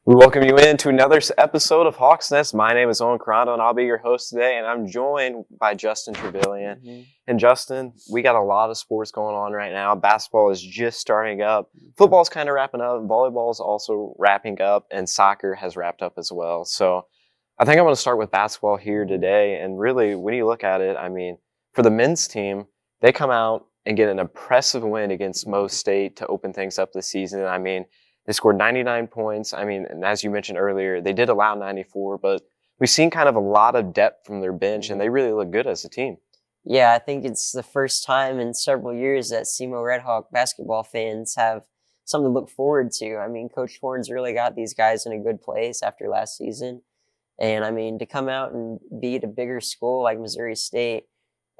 We welcome you into another episode of HawksNest. My name is Owen and I'll be your host today, and I'm joined by Justin Trevelyan. And Justin, we got a lot of sports going on right now. Basketball is just starting up. Football's kind of wrapping up. Volleyball is also wrapping up, and soccer has wrapped up as well. So I think I'm going to start with basketball here today. And really, when you look at it, I mean, for the men's team, they come out and get an impressive win against Mo State to open things up this season. I mean, they scored 99 points. I mean, and as you mentioned earlier, they did allow 94, but we've seen kind of a lot of depth from their bench, and they really look good as a team. Yeah, I think it's the first time in several years that SEMO Red Hawk basketball fans have something to look forward to. I mean, Coach Horns really got these guys in a good place after last season. And I mean, to come out and beat a bigger school like Missouri State,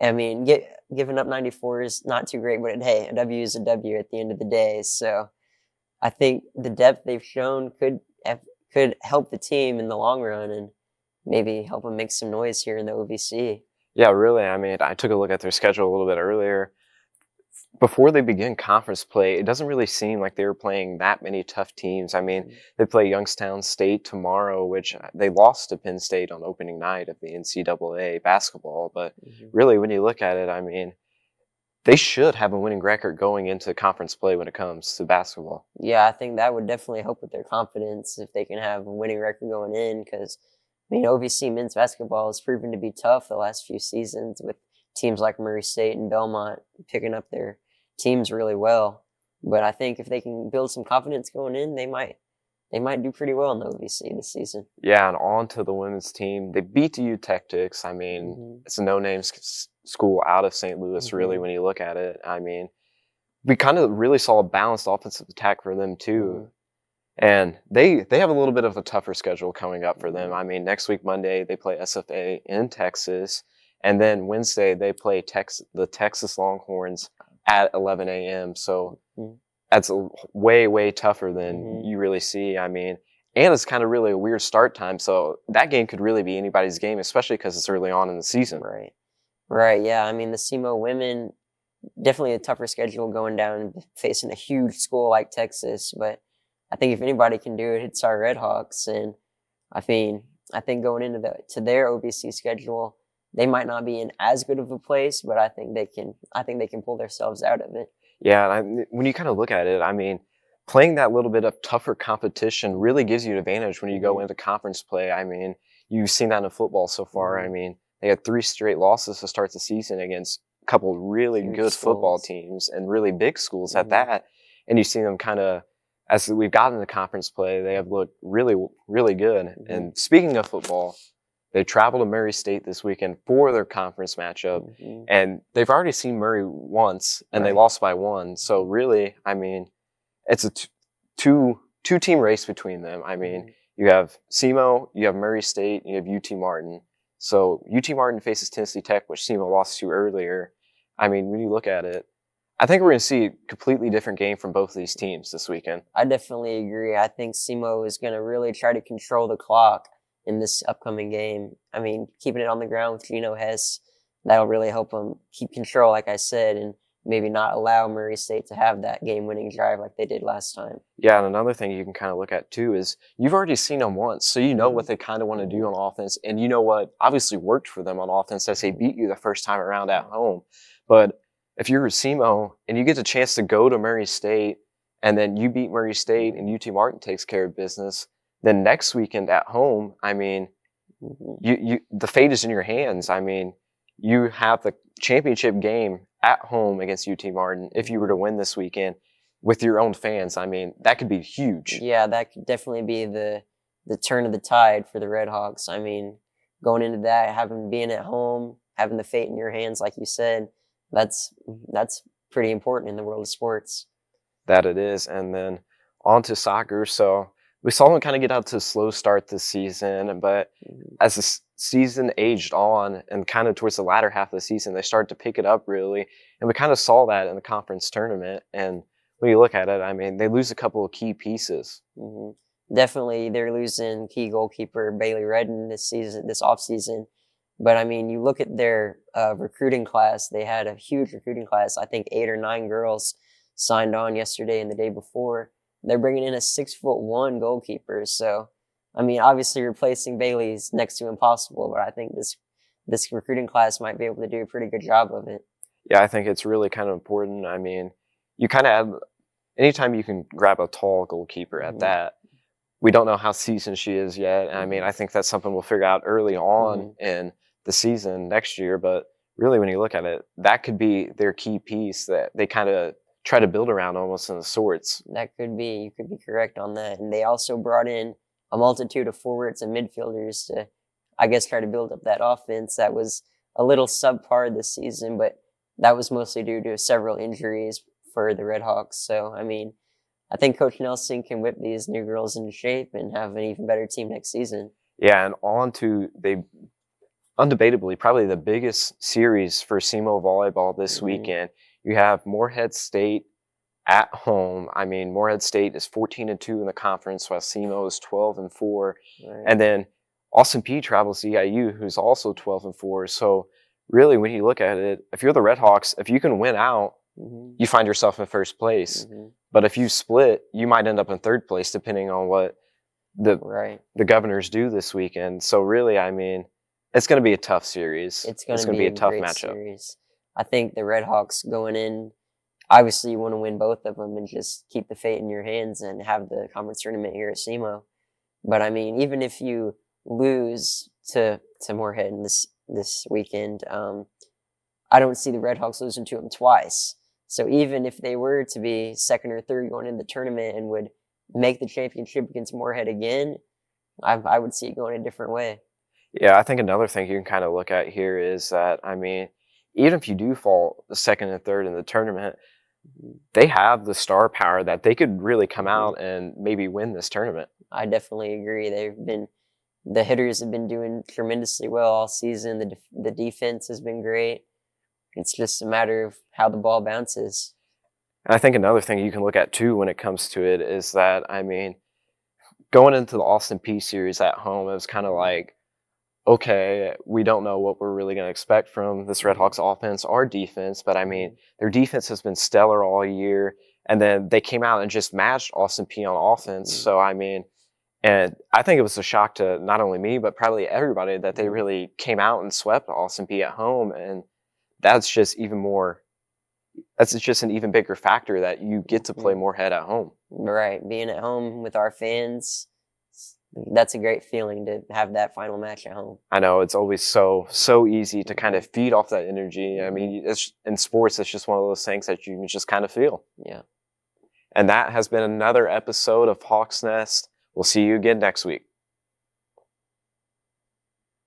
I mean, giving up 94 is not too great, but hey, a W is a W at the end of the day. So I think the depth they've shown could help the team in the long run and maybe help them make some noise here in the OVC. Yeah, really. I mean, I took a look at their schedule a little bit earlier. Before they begin conference play, it doesn't really seem like they were playing that many tough teams. I mean, they play Youngstown State tomorrow, which they lost to Penn State on opening night of the NCAA basketball. But really, when you look at it, I mean, they should have a winning record going into conference play when it comes to basketball. Yeah, I think that would definitely help with their confidence if they can have a winning record going in because, I mean, OVC men's basketball has proven to be tough the last few seasons with teams like Murray State and Belmont picking up their teams really well. But I think if they can build some confidence going in, they might do pretty well in the OVC this season. Yeah, and on to the women's team. They beat the Tactics. I mean, it's a no-name school out of St. Louis, really, when you look at it. I mean, we kind of really saw a balanced offensive attack for them, too. And they have a little bit of a tougher schedule coming up for them. I mean, next week, Monday, they play SFA in Texas. And then Wednesday, they play the Texas Longhorns at 11 a.m. So that's way, way tougher than you really see. I mean, and it's kind of really a weird start time. So that game could really be anybody's game, especially because it's early on in the season. Right, yeah. I mean, the SEMO women, definitely a tougher schedule going down and facing a huge school like Texas. But I think if anybody can do it, it's our Red Hawks. And I think going into their OVC schedule, they might not be in as good of a place, but I think they can pull themselves out of it. Yeah, and when you kind of look at it, I mean, playing that little bit of tougher competition really gives you an advantage when you go into conference play. I mean, you've seen that in football so far. I mean, they had 3 straight losses to start the season against a couple of really good football teams and really big schools at that. And you've seen them kind of, as we've gotten into conference play, they have looked really, really good. And speaking of football, they travel to Murray State this weekend for their conference matchup. And they've already seen Murray once, and they lost by 1. So really, I mean, it's a two-team race between them. I mean, you have SEMO, you have Murray State, you have UT Martin. So UT Martin faces Tennessee Tech, which SEMO lost to earlier. I mean, when you look at it, I think we're going to see a completely different game from both of these teams this weekend. I definitely agree. I think SEMO is going to really try to control the clock in this upcoming game. I mean, keeping it on the ground with Gino Hess, that'll really help them keep control, like I said, and maybe not allow Murray State to have that game-winning drive like they did last time. Yeah, and another thing you can kind of look at, too, is you've already seen them once, so you know what they kind of want to do on offense, and you know what obviously worked for them on offense as they beat you the first time around at home. But if you're a SEMO and you get the chance to go to Murray State, and then you beat Murray State and UT Martin takes care of business, then next weekend at home, I mean, the fate is in your hands. I mean, you have the championship game at home against UT Martin if you were to win this weekend with your own fans. I mean, that could be huge. Yeah, that could definitely be the turn of the tide for the Red Hawks. I mean, going into that, being at home, having the fate in your hands, like you said, that's pretty important in the world of sports. That it is. And then on to soccer. So we saw them kind of get out to a slow start this season, but as the season aged on and kind of towards the latter half of the season, they started to pick it up really. And we kind of saw that in the conference tournament. And when you look at it, I mean, they lose a couple of key pieces. Definitely, they're losing key goalkeeper Bailey Redden this offseason. But I mean, you look at their recruiting class, they had a huge recruiting class. I think 8 or 9 girls signed on yesterday and the day before. they're bringing in a 6'1" goalkeeper. So, I mean, obviously replacing Bailey's next to impossible, but I think this recruiting class might be able to do a pretty good job of it. Yeah, I think it's really kind of important. I mean, you kind of have anytime you can grab a tall goalkeeper at that. We don't know how seasoned she is yet. I mean, I think that's something we'll figure out early on in the season next year. But really, when you look at it, that could be their key piece that they kind of try to build around almost in the sorts. That could be. You could be correct on that. And they also brought in a multitude of forwards and midfielders to, I guess, try to build up that offense that was a little subpar this season, but that was mostly due to several injuries for the Red Hawks. So, I mean, I think Coach Nelson can whip these new girls into shape and have an even better team next season. Yeah, and on to undebatably probably the biggest series for SEMO volleyball this weekend. You have Morehead State at home. I mean, Morehead State is 14-2 in the conference, while SEMO is 12-4. Right. And then Austin Peay travels to EIU, who's also 12-4. So really, when you look at it, if you're the Red Hawks, if you can win out, you find yourself in first place. But if you split, you might end up in third place, depending on what the Governors do this weekend. So really, I mean, it's going to be a tough series. It's going to be a tough matchup. Series. I think the Red Hawks going in, obviously you want to win both of them and just keep the fate in your hands and have the conference tournament here at SEMO. But I mean, even if you lose to Morehead in this weekend, I don't see the Red Hawks losing to them twice. So even if they were to be second or third going into the tournament and would make the championship against Morehead again, I would see it going a different way. Yeah, I think another thing you can kind of look at here is that, I mean, even if you do fall second and third in the tournament, they have the star power that they could really come out and maybe win this tournament. I definitely agree. The hitters have been doing tremendously well all season. The defense has been great. It's just a matter of how the ball bounces. And I think another thing you can look at too when it comes to it is that, I mean, going into the Austin Peay series at home, it was kind of like, okay, we don't know what we're really going to expect from this Red Hawks offense or defense, but I mean, their defense has been stellar all year, and then they came out and just matched Austin Peay on offense. So, I mean, and I think it was a shock to not only me, but probably everybody that they really came out and swept Austin Peay at home, and that's just an even bigger factor that you get to play Morehead at home. Right. Being at home with our fans, that's a great feeling to have that final match at home. I know, it's always so easy to kind of feed off that energy. I mean, in sports, it's just one of those things that you just kind of feel. Yeah. And that has been another episode of HawksNest. We'll see you again next week.